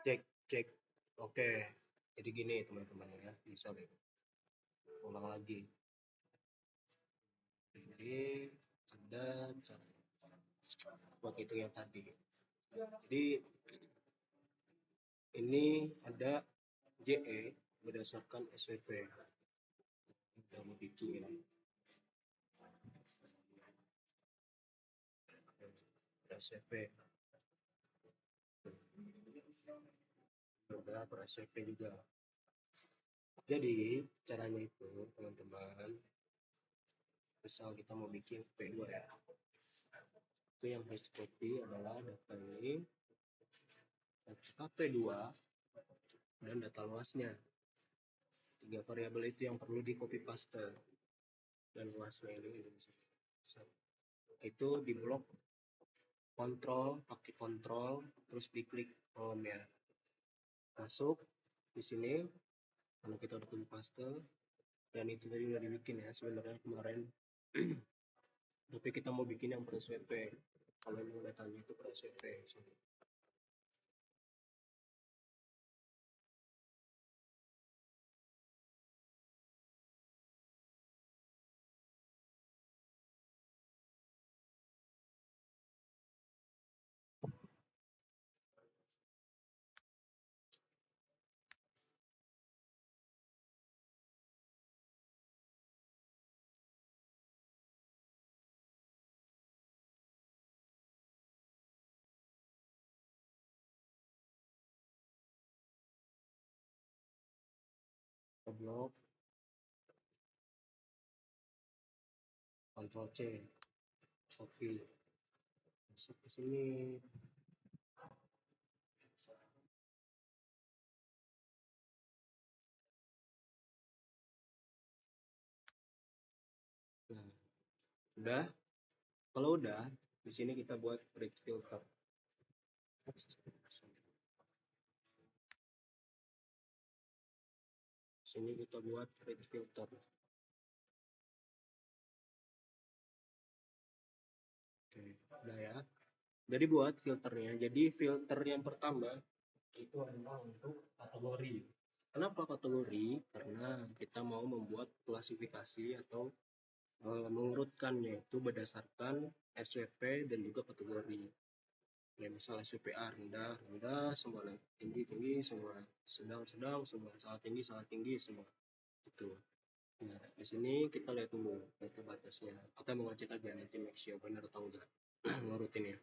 Cek, cek. Oke. Jadi gini teman-teman ya. Bisa deh. Ulang lagi. Jadi ada buat itu yang tadi. Jadi ini ada JE berdasarkan SWP. Kita mau bikin SWP. Udah per SWP juga. Jadi caranya itu teman-teman, misal kita mau bikin P2 ya, itu yang harus di copy adalah data ini, KP2 dan data luasnya. 3 variabel itu yang perlu di copy paste, dan luasnya ini itu di blok kontrol, pakai kontrol terus diklik home ya, masuk di sini kalau kita udah copy paste. Dan itu tadi udah dibikin ya sebenarnya kemarin. Tapi kita mau bikin yang per SWP. Kalau yang datanya itu per SWP. Blok Ctrl C, copy, masuk ke sini. Nah, udah. Kalau udah, di sini kita buat break filter. Sini kita buat break filter. Oke, udah ya. Jadi buat filternya, jadi filter yang pertama itu adalah untuk kategori. Kenapa kategori? Karena kita mau membuat klasifikasi atau mengurutkannya itu berdasarkan SWP dan juga kategori. Ya misal SWPA rendah, rendah, semua tinggi, tinggi, semua sedang, sedang, semua sangat tinggi, semua itu. Nah, di sini kita lihat dulu data batasnya. Kita mau ngecek aja nanti make sure benar atau enggak ngurutin ya.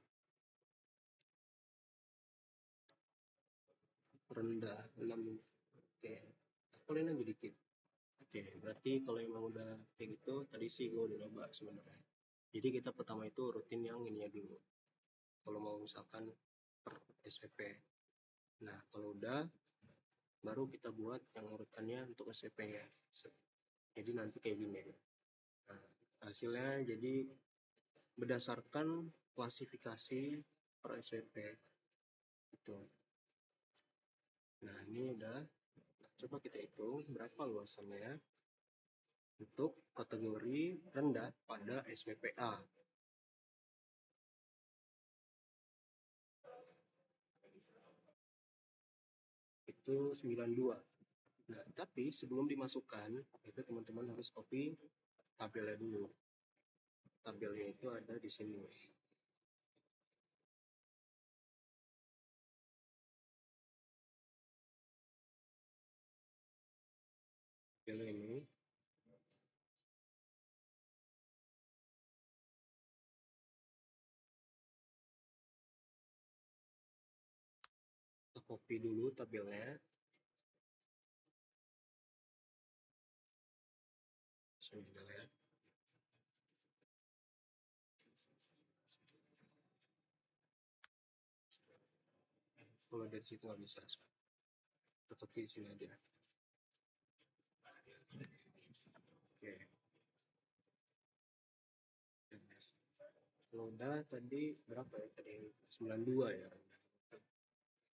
Rendah 6. Oke, kalian aja dikit. Oke, berarti kalau emang udah kayak gitu, tadi sih gue udah coba sebenarnya. Jadi kita pertama itu rutin yang ininya dulu. Kalau mau misalkan per SPP. Nah, kalau udah, baru kita buat yang urutannya untuk SPP-nya. Jadi nanti kayak gini. Nah, hasilnya jadi berdasarkan klasifikasi per SPP. Itu. Nah, ini udah. Coba kita hitung berapa luasannya untuk kategori rendah pada SWPA. Itu 92. Nah, tapi sebelum dimasukkan, itu teman-teman harus copy tabelnya dulu. Tabelnya itu ada di sini. Tabel ini. Kita copy dulu tabelnya. Sebentar ya. Kalau dari situ nggak bisa. Tetap di sini aja. Oke. Kalau udah tadi berapa ya? Tadi 92 ya.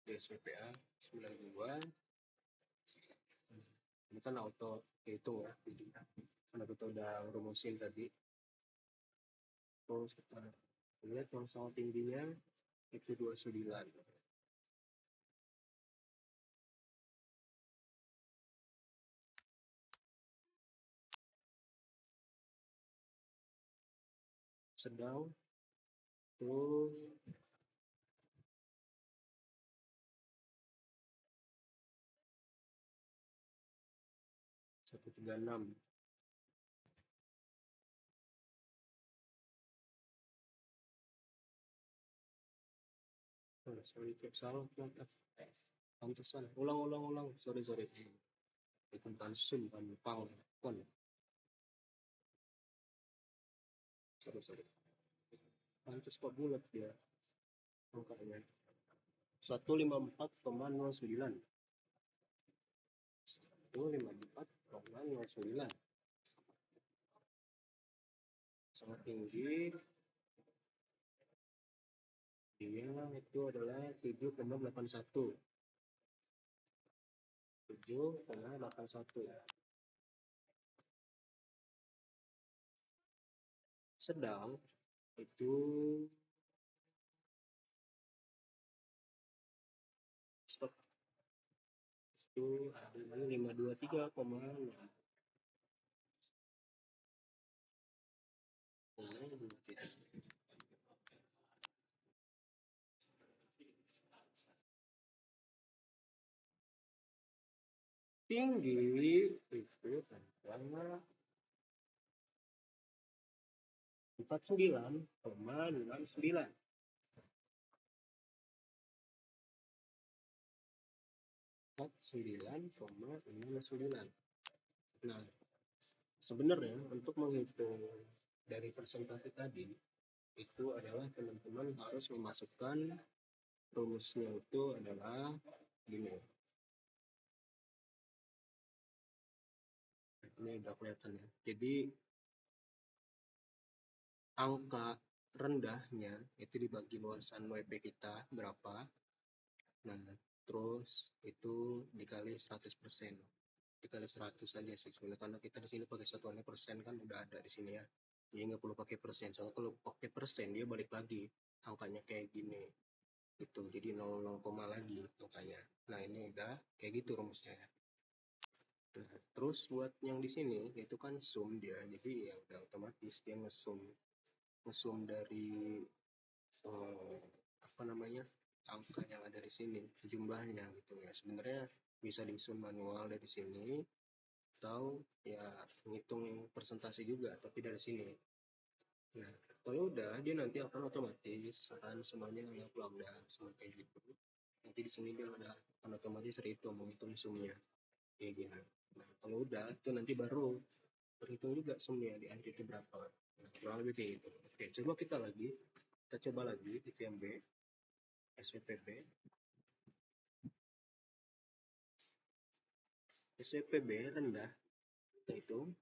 Di SPPA 92. Ini kan auto hitung ya. Karena kita udah rumusin tadi. Terus kita lihat yang sama tingginya itu 29. sedang itu 136. Oh, sorry, salah pantesan. Ulang. Sorry. Bukan sun, pang, kon. Sorry. Pantes kok bulat dia angkanya. 154,09. 154,09. Sangat tinggi. Dia itu adalah 7,81. 7,81. Sedang itu stop itu ada 523,6. Tinggi itu adalah 49,69. 49,69. Nah, sebenarnya untuk menghitung dari persentase tadi itu adalah teman-teman harus memasukkan rumusnya itu adalah gini. Ini udah kelihatan ya. Jadi angka rendahnya itu dibagi luasan WP kita berapa. Nah, terus itu dikali 100%. Dikali 100 aja sih sebenarnya, karena kita di sini pakai satuannya persen kan udah ada di sini ya. Jadi nggak perlu pakai persen. Soalnya kalau pakai persen dia balik lagi angkanya kayak gini. Itu jadi 0, lagi angkanya. Nah, ini udah kayak gitu rumusnya. Nah, terus buat yang di sini itu kan sum dia. Jadi ya udah otomatis dia ngesum dari eh, apa namanya? Angka yang ada di sini, jumlahnya gitu ya. Sebenarnya bisa disum manual dari sini atau ya ngitung persentase juga tapi dari sini. Nah, kalau udah dia nanti akan otomatis akan semuanya lambda sama kayak gitu. Nanti di sini dia udah akan otomatis terhitung menghitung sumnya kayak gini. Nah, kalau udah itu nanti baru terhitung juga sumnya di akhir itu berapa. Nah, kurang lebih kayak gitu. Oke, kita coba lagi itu yang B, SWPB. SWPB rendah, kita hitung.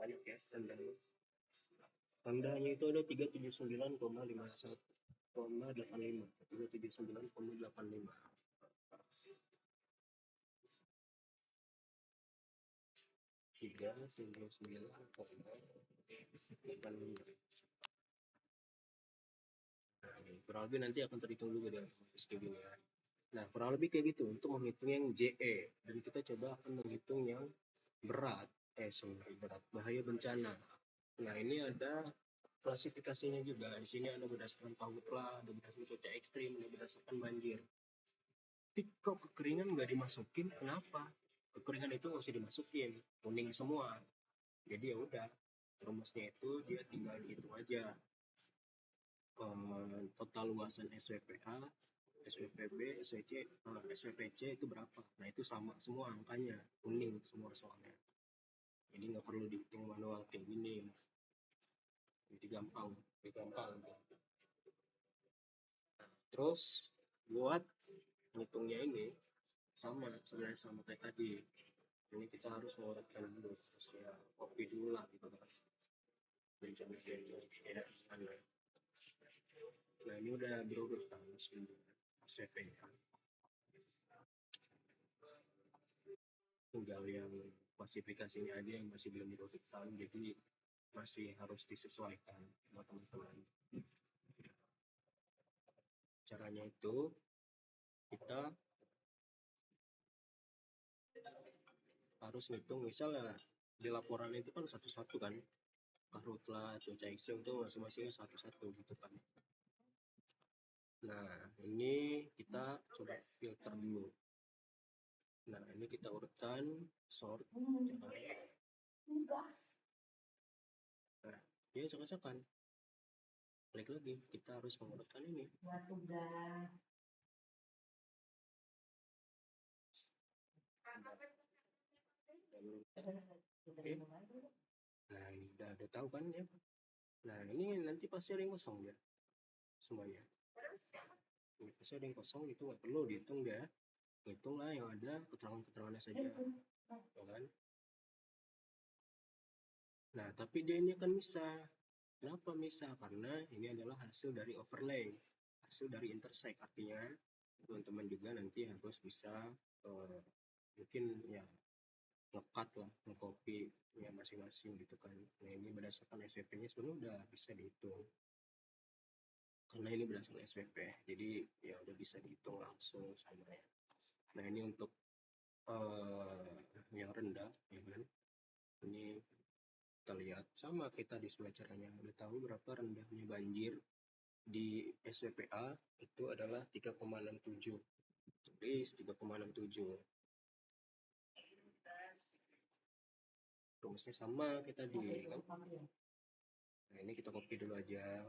Banyak ya rendahnya. Rendahnya itu ada 379,85. 379,85. 379,85. Nah, ini kurang lebih nanti akan terhitung juga dengan kayak gini ya. Nah, kurang lebih kayak gitu untuk menghitung yang JE. Dan kita coba akan menghitung yang berat, berat, bahaya bencana. Nah, ini ada klasifikasinya juga. Di sini ada berdasarkan pahutlah, ada berdasarkan cuaca ekstrim, ada berdasarkan banjir. Tapi kok kekeringan nggak dimasukin? Kenapa? Kekeringan itu nggak usah dimasukin, kuning semua. Jadi ya udah, rumusnya itu dia tinggal dihitung aja. Total luasan SWPA, SWPB, SWPC itu berapa? Nah, itu sama semua angkanya, kuning semua soalnya. Jadi nggak perlu dihitung manual kayak gini. Jadi gampang. Terus buat ngitungnya ini sebenarnya sama kayak tadi. Ini kita harus mengurutkan dulu, ya kopi dulu lah gitu kan. Nah, ini udah berurutan sebenarnya. Tinggal yang klasifikasinya aja yang masih belum dirurutan, jadi masih harus disesuaikan buat teman-teman. Caranya itu kita harus ngitung, misalnya di laporan itu kan satu-satu kan, karhutlah, cuaca ekstrim itu masing-masingnya satu-satu gitu kan. Nah, ini kita coba filter dulu. Nah, ini kita urutkan, sort, nah, dia acak-acakan. Balik lagi, kita harus mengurutkan ini. Oke. Nah, ini udah tahu kan ya. Nah, ini nanti pasti ada yang kosong ya, semuanya. Ini pasti ada yang kosong, itu nggak perlu dihitung ya. Hitunglah yang ada keterangan-keterangannya saja, ya kan? Nah, tapi dia ini akan misah. Kenapa misah? Karena ini adalah hasil dari overlay, hasil dari intersect. Artinya teman-teman juga nanti harus bisa mungkin ya nge-cut lah, nge-copy ya masing-masing gitu kan. Nah, ini berdasarkan SWP-nya sebenarnya udah bisa dihitung. Karena ini berdasarkan SWP, jadi ya udah bisa dihitung langsung sebenarnya. Nah, ini untuk yang rendah, ya kan? Ini kita lihat sama kita di sebelah caranya, udah tahu berapa rendahnya banjir di SWPA itu adalah 3,67, tulis 3,67. Rumusnya sama kita di kan. Nah, ini kita copy dulu aja,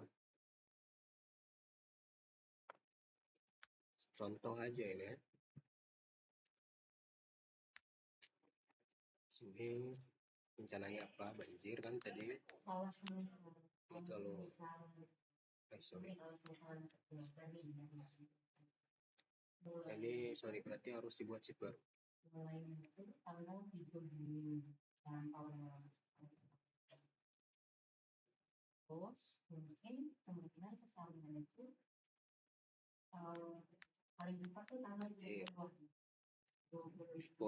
contoh aja ini ya. Sini rencananya apa, banjir kan tadi. Ini kalau ini sorry berarti harus dibuat sheet baru. Mungkin kemungkinan kesalahan itu paling cepat tuh tanggal 20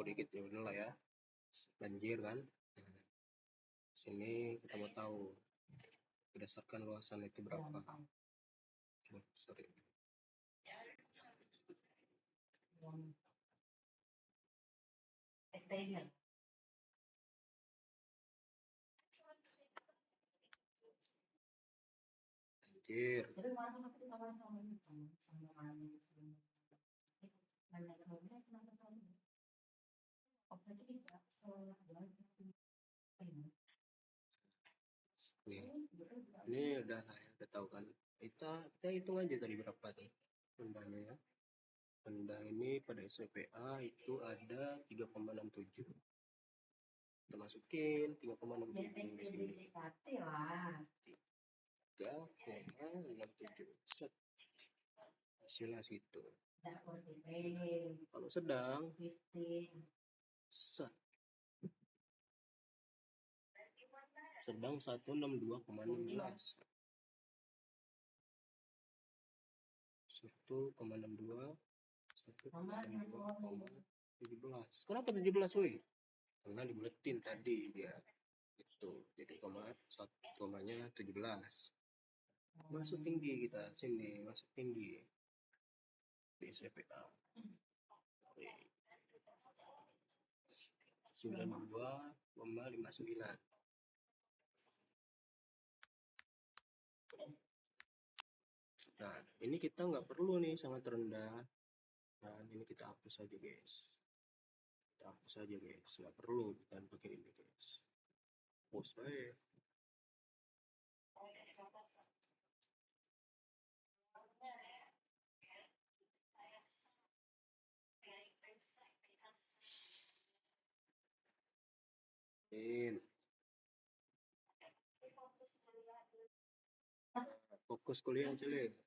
dikit ya udah lah ya, banjir kan. Nah, sini kita mau tahu berdasarkan luasan itu berapa. Sorry. STI. Banjir. Ini udah lah ya, udah tahu kan. Kita hitung aja tadi berapa nih rendahnya ya. Rendah ini pada SWPA itu ada 3,67. Kita masukin 3,67 di sini. 3,67. Set. Hasilnya situ. Kalau sedang, set. Sedang 162,16. 1,62, 1,17. Kenapa 17 woi? Karena dibuletin tadi dia itu, jadi komanya 17. Masuk tinggi kita sini, masuk tinggi di SWPA 92,59. Nah, ini kita nggak perlu nih sangat rendah. Nah, ini kita hapus aja guys. Kita hapus aja guys, nggak perlu kita pakai ini guys. Hapus aja. Fokus kuliah Cile.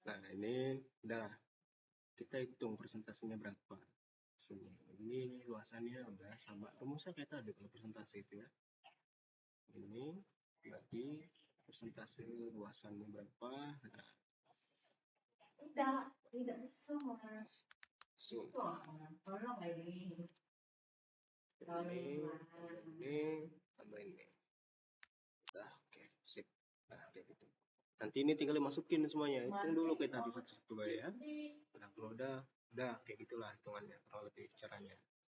Nah, ini udah kita hitung persentasenya berapa. Ini luasannya udah sama rumusnya kayak tadi kalau persentase itu ya. Ini berarti persentase luasannya berapa. Nah, tidak semua. tambah ini. Udah, oke, sip. Nah, kayak gitu. Nanti ini tinggal dimasukin semuanya. Hitung dulu kayak tadi satu-satu ya. Nah, kalau udah kayak gitulah hitungannya kurang lebih caranya.